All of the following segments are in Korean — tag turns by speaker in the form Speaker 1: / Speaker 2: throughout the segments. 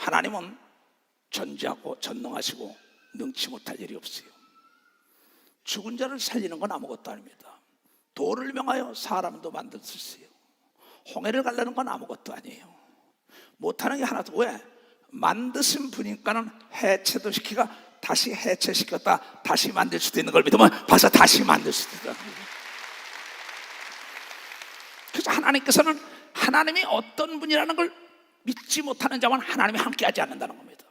Speaker 1: 하나님은 전지하고 전능하시고 능치 못할 일이 없어요. 죽은 자를 살리는 건 아무것도 아닙니다. 돌을 명하여 사람도 만들 수 있어요. 홍해를 가르는 건 아무것도 아니에요. 못하는 게 하나도. 왜? 만드신 분이니까는 해체도 시키가 다시 해체시켰다 다시 만들 수도 있는 걸 믿으면 벌써 다시 만들 수도 있다. 그래서 하나님께서는 하나님이 어떤 분이라는 걸 믿지 못하는 자만 하나님이 함께하지 않는다는 겁니다.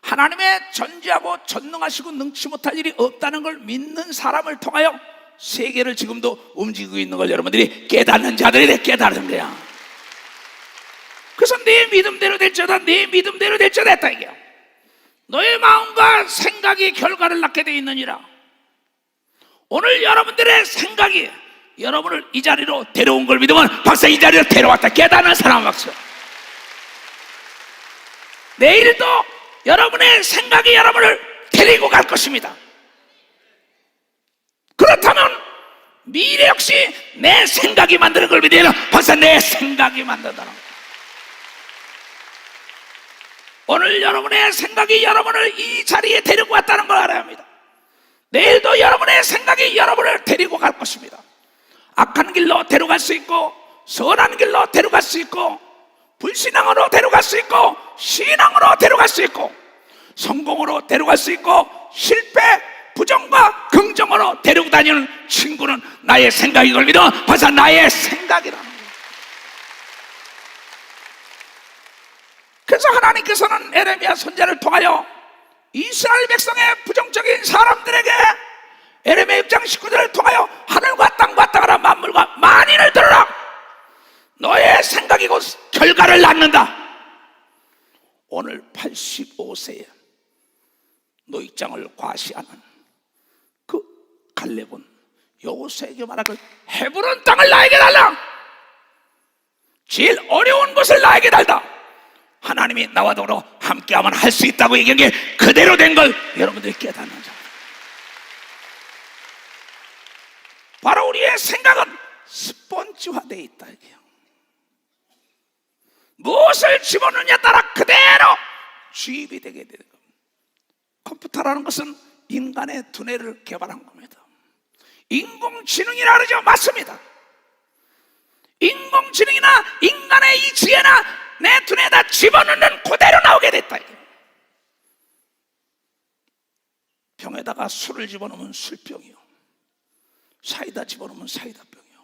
Speaker 1: 하나님의 전지하고 전능하시고 능치 못할 일이 없다는 걸 믿는 사람을 통하여 세계를 지금도 움직이고 있는 걸 여러분들이 깨닫는 자들이 깨달은 거야. 그래서 내 믿음대로 될지어다, 내 믿음대로 될지어다 했다 이게. 너의 마음과 생각이 결과를 낳게 되어 있느니라. 오늘 여러분들의 생각이 여러분을 이 자리로 데려온 걸 믿으면 박사 이 자리로 데려왔다 깨닫는 사람 박수. 내일도 여러분의 생각이 여러분을 데리고 갈 것입니다. 그렇다면 미래 역시 내 생각이 만드는 걸 믿으면 박사 내 생각이 만든다는 거예요. 오늘 여러분의 생각이 여러분을 이 자리에 데리고 왔다는 걸 알아야 합니다. 내일도 여러분의 생각이 여러분을 데리고 갈 것입니다. 악한 길로 데려갈 수 있고 선한 길로 데려갈 수 있고 불신앙으로 데려갈 수 있고 신앙으로 데려갈 수 있고 성공으로 데려갈 수 있고 실패, 부정과 긍정으로 데리고 다니는 친구는 나의 생각이 걸리면 벌써 나의 생각이라는 거예요. 그래서 하나님께서는 에레미야 선지자를 통하여 이스라엘 백성의 부정적인 사람들에게 에레미야 6장 19절을 통하여 하늘과 땅과 땅하라 만물과 만인을 들으라. 너의 생각이 곧 결과를 낳는다. 오늘 85세에 노익장을 과시하는 그 갈렙은 여호수아에게 말하길 헤브론 땅을 나에게 달라. 제일 어려운 것을 나에게 달다. 하나님이 나와 더불어 함께하면 할 수 있다고 얘기한 게 그대로 된 걸 여러분들이 깨닫는 자. 바로 우리의 생각은 스폰지화되어 있다 이게요. 무엇을 집어넣느냐에 따라 그대로 주입이 되게 되는 겁니다. 컴퓨터라는 것은 인간의 두뇌를 개발한 겁니다. 인공지능이라 그러죠. 맞습니다. 인공지능이나 인간의 이 지혜나 내 두뇌에다 집어넣는 그대로 나오게 됐다. 병에다가 술을 집어넣으면 술병이요, 사이다 집어넣으면 사이다병이요,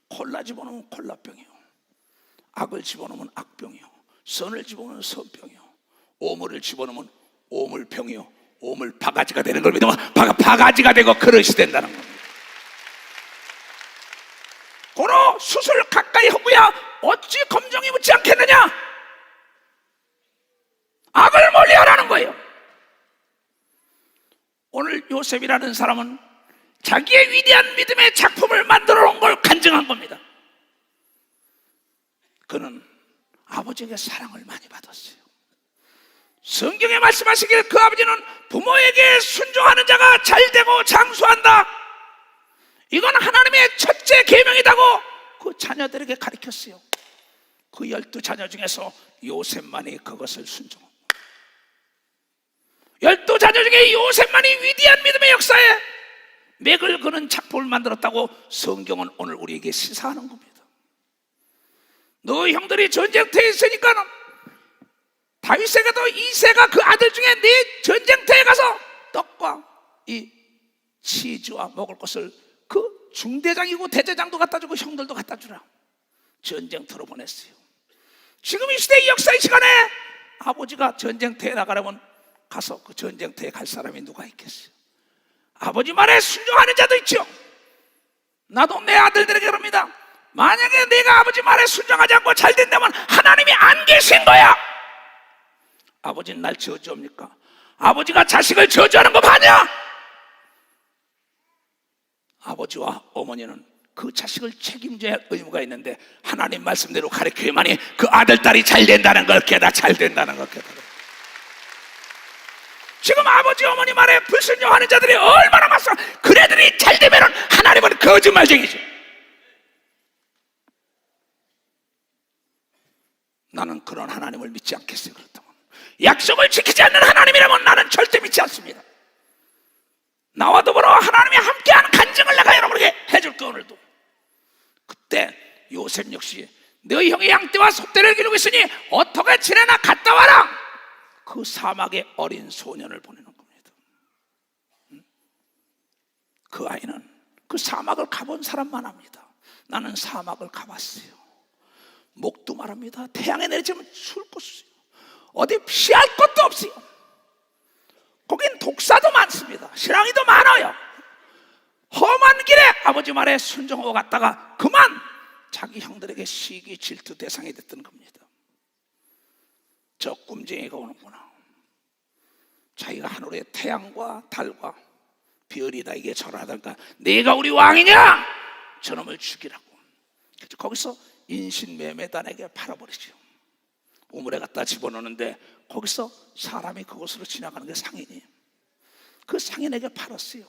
Speaker 1: 콜라 집어넣으면 콜라병이요, 악을 집어넣으면 악병이요, 선을 집어넣으면 선병이요, 오물을 집어넣으면 오물병이요, 오물 바가지가 되는 걸 믿으면 바가지가 되고 그릇이 된다는 겁니다. 고로 수술 가까이 하고야 어찌 검정이 묻지 않겠느냐? 악을 멀리하라는 거예요. 오늘 요셉이라는 사람은 자기의 위대한 믿음의 작품을 만들어 놓은 걸 간증한 겁니다. 그는 아버지에게 사랑을 많이 받았어요. 성경에 말씀하시길 그 아버지는 부모에게 순종하는 자가 잘되고 장수한다. 이건 하나님의 첫째 계명이라고 그 자녀들에게 가르쳤어요. 그 12자녀 중에서 요셉만이 그것을 순종합니다. 12자녀 중에 요셉만이 위대한 믿음의 역사에 맥을 그는 작품을 만들었다고 성경은 오늘 우리에게 시사하는 겁니다. 너 형들이 전쟁터에 있으니까 다윗에게도 이새가 그 아들 중에 네 전쟁터에 가서 떡과 이 치즈와 먹을 것을 그 중대장이고 대제장도 갖다 주고 형들도 갖다 주라. 전쟁터로 보냈어요. 지금 이 시대의 역사의 시간에 아버지가 전쟁터에 나가려면 가서 그 전쟁터에 갈 사람이 누가 있겠어요? 아버지 말에 순종하는 자도 있죠. 나도 내 아들들에게 그럽니다. 만약에 내가 아버지 말에 순종하지 않고 잘 된다면 하나님이 안 계신 거야. 아버지는 날 저주합니까? 아버지가 자식을 저주하는 거 봐냐? 아버지와 어머니는 그 자식을 책임져야 할 의무가 있는데 하나님 말씀대로 가르쳐야만이 그 아들, 딸이 잘 된다는 걸 잘 된다는 걸 깨달아. 지금 아버지, 어머니 말에 불순종하는 자들이 얼마나 많소. 그네들이 잘 되면 하나님은 거짓말쟁이죠. 나는 그런 하나님을 믿지 않겠어요. 그렇다면 약속을 지키지 않는 하나님이라면 나는 절대 믿지 않습니다. 나와 더불어 하나님이 함께하는 간증을 내가 여러분에게 해줄게. 오늘도 그때 요셉 역시 너희 형이 양떼와 소떼를 기르고 있으니 어떻게 지내나 갔다 와라. 그 사막에 어린 소년을 보내는 겁니다. 그 아이는 그 사막을 가본 사람만 합니다. 나는 사막을 가봤어요. 목도 마릅니다. 태양에 내리쬐면 추울 곳이요, 어디 피할 곳도 없어요. 거긴 독사도 많습니다. 실랑이도 많아요. 험한 길에 아버지 말에 순종하고 갔다가 그만 자기 형들에게 시기 질투 대상이 됐던 겁니다. 저 꿈쟁이가 오는구나. 자기가 하늘의 태양과 달과 별이 나에게 절하다니까 내가 우리 왕이냐? 저놈을 죽이라고. 거기서 인신매매단에게 팔아버리죠. 우물에 갖다 집어넣는데 거기서 사람이 그곳으로 지나가는 게 상인이에요. 그 상인에게 팔았어요.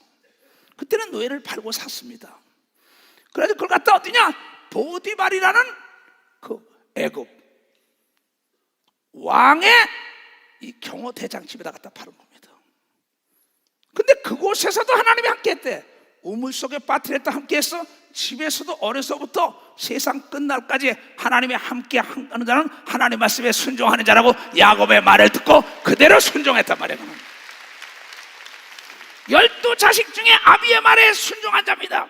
Speaker 1: 그때는 노예를 팔고 샀습니다. 그래서 그걸 갖다 어디냐? 보디발이라는 그 애굽 왕의 이 경호 대장집에다 갖다 파는 겁니다. 근데 그곳에서도 하나님이 함께 했대. 우물 속에 빠뜨렸다 함께 했어. 집에서도 어려서부터 세상 끝날까지 하나님이 함께 하는 자는 하나님 말씀에 순종하는 자라고 야곱의 말을 듣고 그대로 순종했단 말이에요. 12자식 중에 아비의 말에 순종한 자입니다.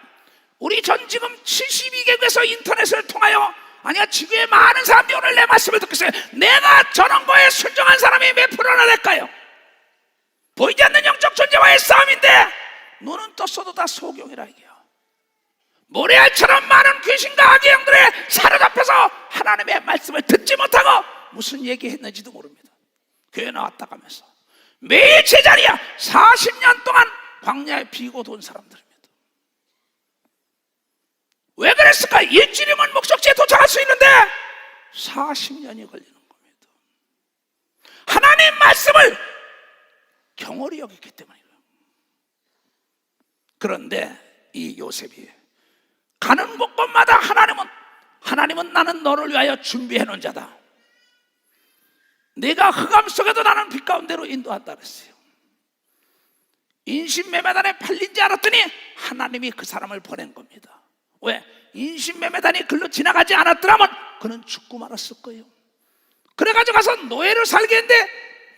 Speaker 1: 우리 전 지금 72개국에서 인터넷을 통하여 아니야 지구의 많은 사람들이 오늘 내 말씀을 듣고 있어요. 내가 저런 거에 순종한 사람이 몇 프로나 될까요? 보이지 않는 영적 존재와의 싸움인데 눈은 떴어도 다 소경이라 이게요. 모래알처럼 많은 귀신과 악의 영들에 사로잡혀서 하나님의 말씀을 듣지 못하고 무슨 얘기했는지도 모릅니다. 교회 나왔다 가면서 매일 제자리야. 40년 동안 광야에 비고 돈 사람들입니다. 왜 그랬을까? 일주일이면 목적지에 도착할 수 있는데 40년이 걸리는 겁니다. 하나님 말씀을 경홀히 여겼기 때문이에요. 그런데 이 요셉이 가는 곳곳마다 하나님은 나는 너를 위하여 준비해 놓은 자다. 내가 흑암 속에도 나는 빛 가운데로 인도한다 그랬어요. 인신매매단에 팔린지 알았더니 하나님이 그 사람을 보낸 겁니다. 왜? 인신매매단이 글로 지나가지 않았더라면 그는 죽고 말았을 거예요. 그래가지고 가서 노예를 살게 했는데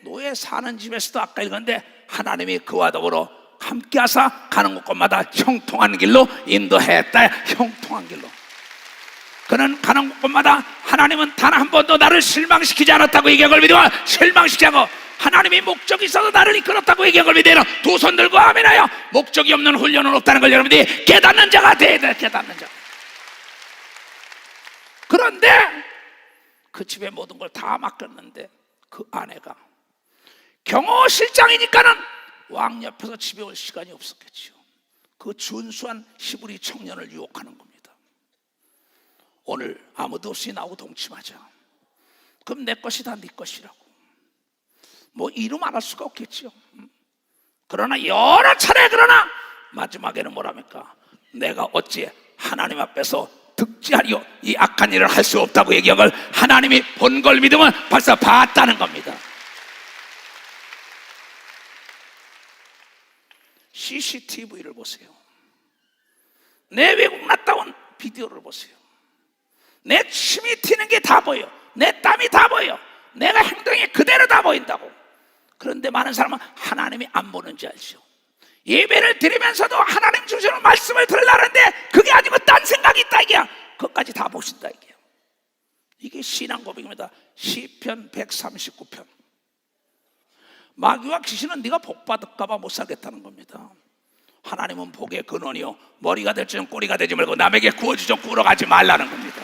Speaker 1: 노예 사는 집에서도 아까 읽었는데 하나님이 그와 더불어 함께 하사 가는 곳곳마다 형통한 길로 인도했다. 형통한 길로. 그는 가는 곳곳마다 하나님은 단 한 번도 나를 실망시키지 않았다고 얘기한 걸 믿어. 실망시키지 않고 하나님이 목적이 있어서 나를 이끌었다고 얘기한 걸 믿어. 두 손 들고 아멘하여 목적이 없는 훈련은 없다는 걸 여러분들이 깨닫는 자가 돼야 돼. 깨닫는 자. 그런데 그 집에 모든 걸 다 맡겼는데 그 아내가 경호실장이니까는 왕 옆에서 집에 올 시간이 없었겠죠. 그 준수한 히브리 청년을 유혹하는 겁니다. 오늘 아무도 없이 나하고 동침하자. 그럼 내 것이 다 네 것이라고. 뭐 이루 말할 수가 없겠죠. 그러나 여러 차례 그러나 마지막에는 뭐랍니까? 내가 어찌 하나님 앞에서 득지하리요 이 악한 일을 할 수 없다고 얘기한 걸 하나님이 본 걸 믿으면 벌써 봤다는 겁니다. CCTV를 보세요. 내 외국 갔다 온 비디오를 보세요. 내 침이 튀는 게 다 보여. 내 땀이 다 보여. 내가 행동이 그대로 다 보인다고. 그런데 많은 사람은 하나님이 안 보는지 알죠. 예배를 드리면서도 하나님 주시는 말씀을 들으려는데 그게 아니고 딴 생각이 있다 이게야. 그것까지 다 보신다 이게야. 이게 신앙 고백입니다. 시편 139편. 마귀와 귀신은 네가 복 받을까 봐 못 살겠다는 겁니다. 하나님은 복의 근원이요 머리가 될지는 꼬리가 되지 말고 남에게 구워주죠 구우러 가지 말라는 겁니다.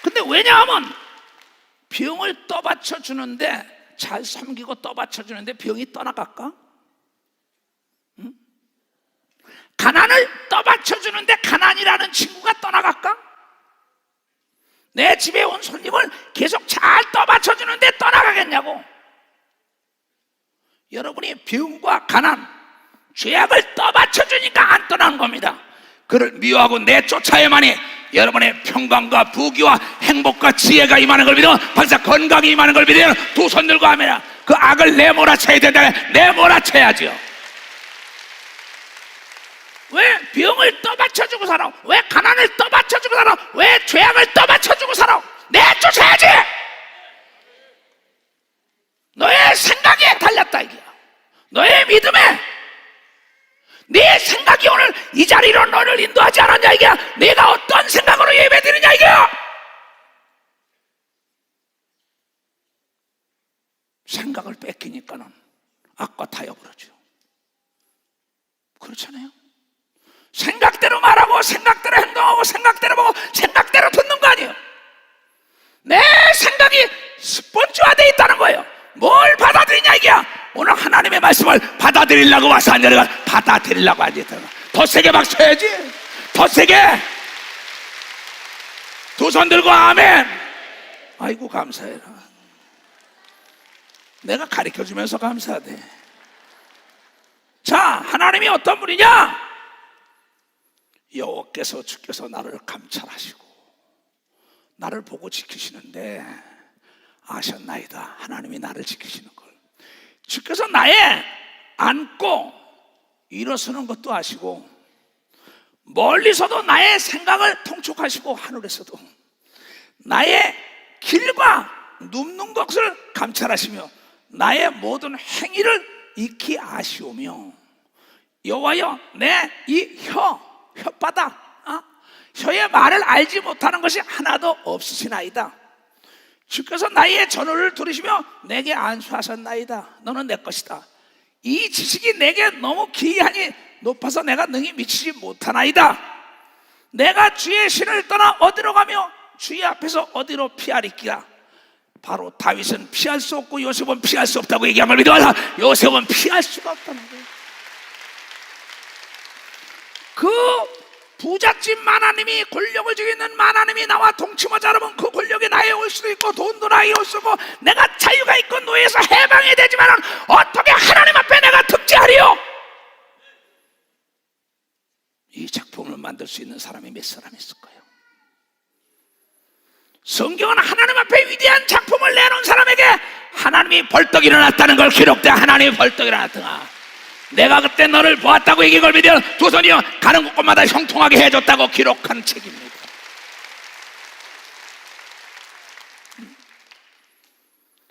Speaker 1: 근데 왜냐하면 병을 떠받쳐 주는데 잘 섬기고 떠받쳐 주는데 병이 떠나갈까? 응? 가난을 떠받쳐 주는데 가난이라는 친구가 떠나갈까? 내 집에 온 손님을 계속 잘 떠받쳐 주는데 떠나가겠냐고. 여러분이 병과 가난, 죄악을 떠받쳐 주니까 안 떠나는 겁니다. 그를 미워하고 내쫓아야만이 여러분의 평강과 부귀와 행복과 지혜가 임하는 걸 믿어. 박사 건강이 임하는 걸 믿어. 두 손 들고 하면 그 악을 내몰아쳐야 된다. 내몰아쳐야죠. 왜 병을 떠받쳐주고 살아? 왜 가난을 떠받쳐주고 살아? 왜 죄악을 떠받쳐주고 살아? 내쫓아야지. 너의 생각에 달렸다 이게야. 너의 믿음에. 네 생각이 오늘 이 자리로 너를 인도하지 않았냐 이게야. 네가 어떤 생각으로 예배드리냐 이게야. 생각을 뺏기니까는 악과 타협을 하죠. 그렇잖아요. 생각대로 말하고 생각대로 행동하고 생각대로 보고 생각대로 듣는 거 아니에요. 내 생각이 스폰지화되어 있다는 거예요. 뭘 받아들이냐 이게야. 오늘 하나님의 말씀을 받아들이려고 와서 앉아가 받아들이려고 앉아있다. 더 세게 막 쳐야지. 더 세게. 두 손 들고 아멘. 아이고 감사해라. 내가 가르쳐주면서 감사하대. 자, 하나님이 어떤 분이냐? 여호와께서 주께서 나를 감찰하시고 나를 보고 지키시는데 아셨나이다. 하나님이 나를 지키시는 걸. 주께서 나의 앉고 일어서는 것도 아시고 멀리서도 나의 생각을 통촉하시고 하늘에서도 나의 길과 눕는 것을 감찰하시며 나의 모든 행위를 익히 아시오며 여호와여 내 이 혓바닥 혀의 말을 알지 못하는 것이 하나도 없으시나이다. 주께서 나의 전호를 들으시며 내게 안수하셨나이다. 너는 내 것이다. 이 지식이 내게 너무 기이하니 높아서 내가 능히 미치지 못하나이다. 내가 주의 신을 떠나 어디로 가며 주의 앞에서 어디로 피하리끼라. 바로 다윗은 피할 수 없고 요셉은 피할 수 없다고 얘기함을 믿어라. 요셉은 피할 수가 없다는 거예요. 그 부잣집 만하님이 권력을 쥐고 있는 만하님이 나와 동침하지 않으면 그 권력이 나에 올 수도 있고 돈도 나에 올 수도 있고 내가 자유가 있고 노예에서 해방이 되지만 어떻게 하나님 앞에 내가 득제하리요? 이 작품을 만들 수 있는 사람이 몇 사람 있을까요? 성경은 하나님 앞에 위대한 작품을 내놓은 사람에게 하나님이 벌떡 일어났다는 걸 기록돼. 하나님이 벌떡 일어났다. 내가 그때 너를 보았다고 얘기한 걸 믿어 두 손이요 가는 곳마다 형통하게 해줬다고 기록한 책입니다.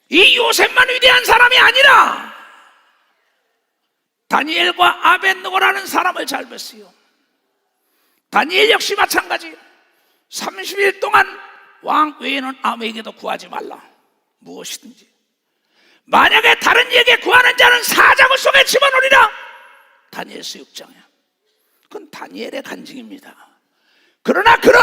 Speaker 1: 이 요셉만 위대한 사람이 아니라 다니엘과 아벳느고라는 사람을 잘 봤어요. 다니엘 역시 마찬가지. 30일 동안 왕 외에는 아무에게도 구하지 말라. 무엇이든지 만약에 다른 이에게 구하는 자는 사자굴 속에 집어넣으리라. 다니엘서 6장이야. 그건 다니엘의 간증입니다. 그러나 그는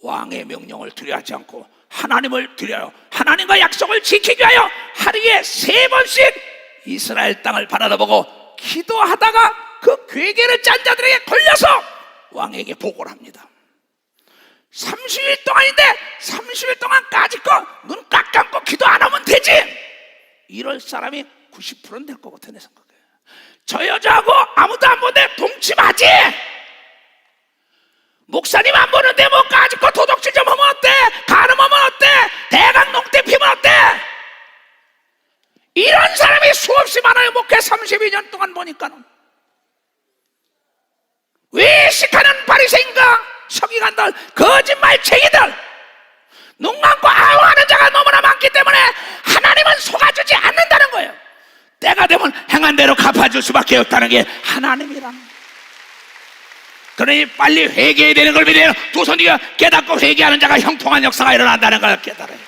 Speaker 1: 왕의 명령을 두려워하지 않고 하나님을 두려워 하나님과 약속을 지키기 위하여 하루에 3번씩 이스라엘 땅을 바라다보고 기도하다가 그 괴계를 짠 자들에게 걸려서 왕에게 보고를 합니다. 30일 동안인데 30일 동안 까짓거 눈 꽉 감고 기도 안 하면 되지. 이럴 사람이 90%는 될 것 같아 내 생각에. 저 여자하고 아무도 안 보는데 동침하지. 목사님 안 보는데 뭐 까짓거 도둑질 좀 하면 어때? 가늠하면 어때? 대강 농대 피면 어때? 이런 사람이 수없이 많아요. 목회 32년 동안 보니까는. 외식하는 바리새인과 서기관들, 거짓말쟁이들, 눈 감고 아우 하는 자가 너무나 많기 때문에 하나님은 속아주지 않는다는 거예요. 때가 되면 행한 대로 갚아줄 수밖에 없다는 게 하나님이라는 거예요. 그러니 빨리 회개해야 되는 걸 믿어요. 두 손이가 깨닫고 회개하는 자가 형통한 역사가 일어난다는 걸 깨달아야지.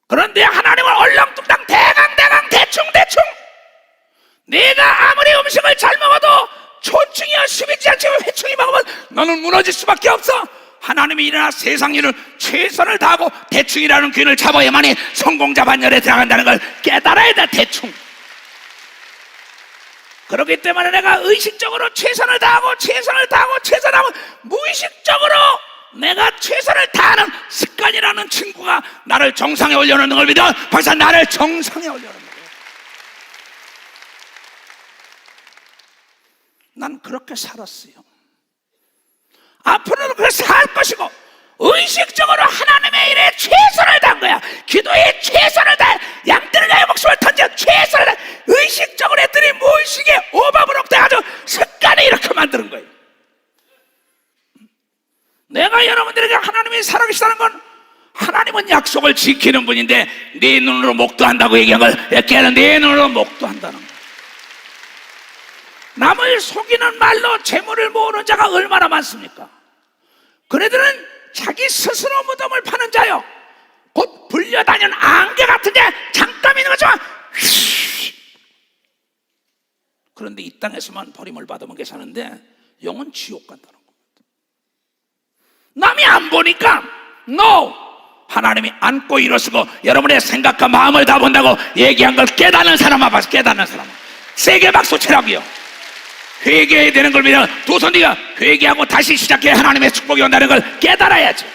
Speaker 1: 그런데 하나님을 얼렁뚱땅 대강 대충 내가 아무리 음식을 잘 먹어도 초충이야 숨이지 않지만 회충이 먹으면 너는 무너질 수밖에 없어. 하나님이 일어나 세상 일을 최선을 다하고 대충이라는 균을 잡아야만이 성공자 반열에 들어간다는 걸 깨달아야 돼. 대충. 그렇기 때문에 내가 의식적으로 최선을 다하고 무의식적으로 내가 최선을 다하는 습관이라는 친구가 나를 정상에 올려놓는 걸 믿어. 벌써 나를 정상에 올려놓는 거예요. 난 그렇게 살았어요. 눈으로 그래서 살 것이고, 의식적으로 하나님의 일에 최선을 다한 거야. 기도에 최선을 다해, 양떼를 위하여 목숨을 던져 최선을 다해. 의식적으로 했더니 무의식에 오밥으로 돼가지고 습관이 이렇게 만드는 거예요. 내가 여러분들에게 하나님이 살아계시다는 건, 하나님은 약속을 지키는 분인데 네 눈으로 목도한다고 얘기한 걸 걔는 네 눈으로 목도한다는 거예요. 남을 속이는 말로 재물을 모으는 자가 얼마나 많습니까? 그네들은 자기 스스로 무덤을 파는 자요, 곧 불려다니는 안개 같은 데 잠깐 있는 거지만, 그런데 이 땅에서만 버림을 받으면 괜찮은데 영은 지옥 간다는 겁니다. 남이 안 보니까 no! 하나님이 안고 일어서고 여러분의 생각과 마음을 다 본다고 얘기한 걸 깨닫는 사람만 봐서, 깨닫는 사람 세게 박수 치라고요. 회개해야 되는 걸 믿어. 두 손 네가 회개하고 다시 시작해 하나님의 축복이 온다는 걸 깨달아야지.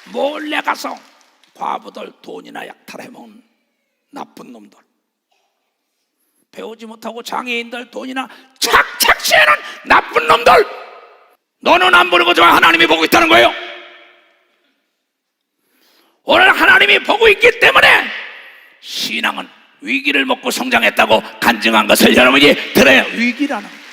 Speaker 1: 몰래 가서 과부들 돈이나 약탈해먹은 나쁜 놈들, 배우지 못하고 장애인들 돈이나 착착취하는 나쁜 놈들, 너는 안 보는 거지만 하나님이 보고 있다는 거예요. 오늘 하나님이 보고 있기 때문에 신앙은 위기를 먹고 성장했다고 간증한 것을 여러분이 들어야, 위기라는 거예요.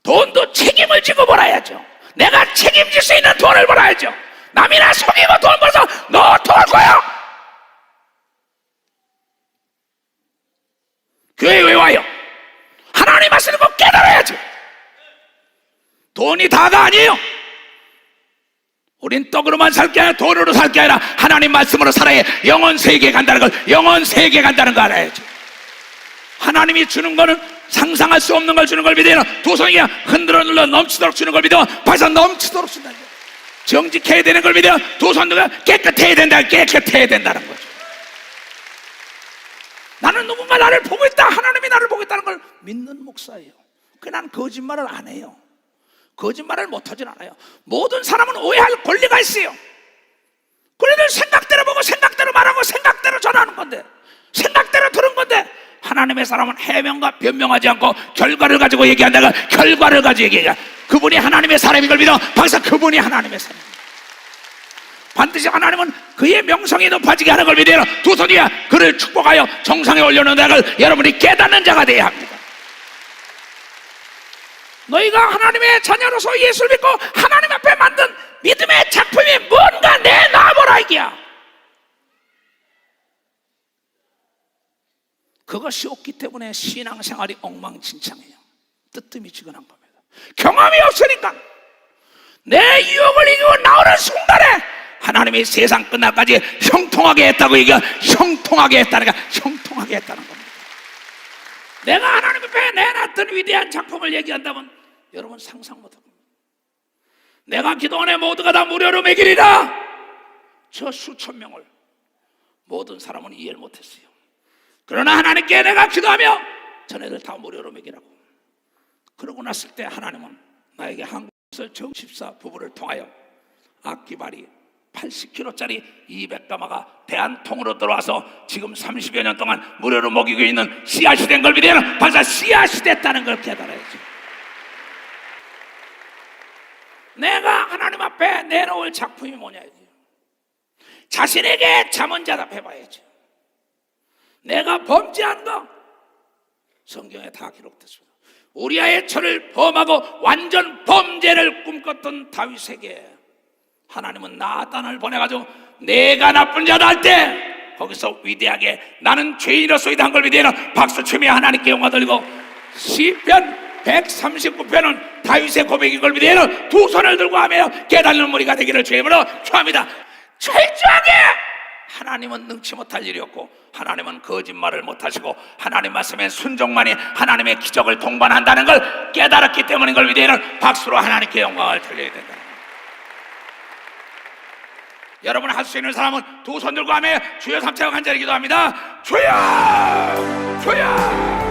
Speaker 1: 돈도 책임을 지고 벌어야죠. 내가 책임질 수 있는 돈을 벌어야죠. 남이나 속이고 돈 벌어서 너 도울 거야. 교회에 왜 와요? 하나님 하시는 거 깨달아야죠. 돈이 다가 아니에요. 우린 떡으로만 살 게 아니라 돈으로 살 게 아니라 하나님 말씀으로 살아야 영원 세계에 간다는 걸, 영원 세계에 간다는 거 알아야죠. 하나님이 주는 거는 상상할 수 없는 걸 주는 걸 믿어요. 두 손이 흔들어 눌러 넘치도록 주는 걸 믿어. 벌써 넘치도록 준다는 거예요. 정직해야 되는 걸 믿어요. 두 손도 깨끗해야 된다, 깨끗해야 된다는 거죠. 나는 누군가 나를 보고 있다, 하나님이 나를 보고 있다는 걸 믿는 목사예요. 난 거짓말을 안 해요. 거짓말을 못하진 않아요. 모든 사람은 오해할 권리가 있어요. 그래도 생각대로 보고 생각대로 말하고 생각대로 전하는 건데, 생각대로 들은 건데, 하나님의 사람은 해명과 변명하지 않고 결과를 가지고 얘기한다가 결과를 가지고 얘기해요. 그분이 하나님의 사람인 걸 믿어. 벌써 그분이 하나님의 사람. 반드시 하나님은 그의 명성이 높아지게 하는 걸 믿어요. 두 손이야 그를 축복하여 정상에 올려놓는 걸 여러분이 깨닫는 자가 되어야 합니다. 너희가 하나님의 자녀로서 예수를 믿고 하나님 앞에 만든 믿음의 작품이 뭔가 내놔보라 이게야. 그것이 없기 때문에 신앙생활이 엉망진창해요. 뜨뜻미지근한 겁니다. 경험이 없으니까 내 유혹을 이기고 나오는 순간에 하나님이 세상 끝날까지 형통하게 했다고 얘기해. 형통하게 했다는 게 형통하게 했다는 겁니다. 내가 하나님 앞에 내놨던 위대한 작품을 얘기한다면 여러분 상상 못합니다. 내가 기도원에 모두가 다 무료로 먹이리라, 저 수천 명을 모든 사람은 이해를 못했어요. 그러나 하나님께 내가 기도하며 전애들 다 무료로 먹이라고. 그러고 났을 때 하나님은 나에게 한국에서 정십사 부부를 통하여 악기발이 80kg짜리 200가마가 대한통으로 들어와서 지금 30여 년 동안 무료로 먹이고 있는 씨앗이 된 걸 믿으면 벌써 씨앗이 됐다는 걸 깨달아야지. 내가 하나님 앞에 내놓을 작품이 뭐냐지. 자신에게 자문자답해봐야지. 내가 범죄한 거 성경에 다 기록됐습니다. 우리아의 철을 범하고 완전 범죄를 꿈꿨던 다윗에게 하나님은 나단을 보내가지고 내가 나쁜 자다 할 때 거기서 위대하게 나는 죄인으로서이다 한 걸 믿으며 박수치며 하나님께 영광 돌리고, 시편 139편은 다윗의 고백인 걸 믿으며 두 손을 들고 하며 깨닫는 무리가 되기를 주님으로 축원합니다. 철저하게 하나님은 능치 못할 일이 없고 하나님은 거짓말을 못하시고 하나님 말씀에 순종만이 하나님의 기적을 동반한다는 걸 깨달았기 때문인 걸 믿으며 박수로 하나님께 영광을 돌려야 된다. 여러분 할 수 있는 사람은 두 손 들고 하며 주여 삼차고 간절히 기도합니다. 주여 주여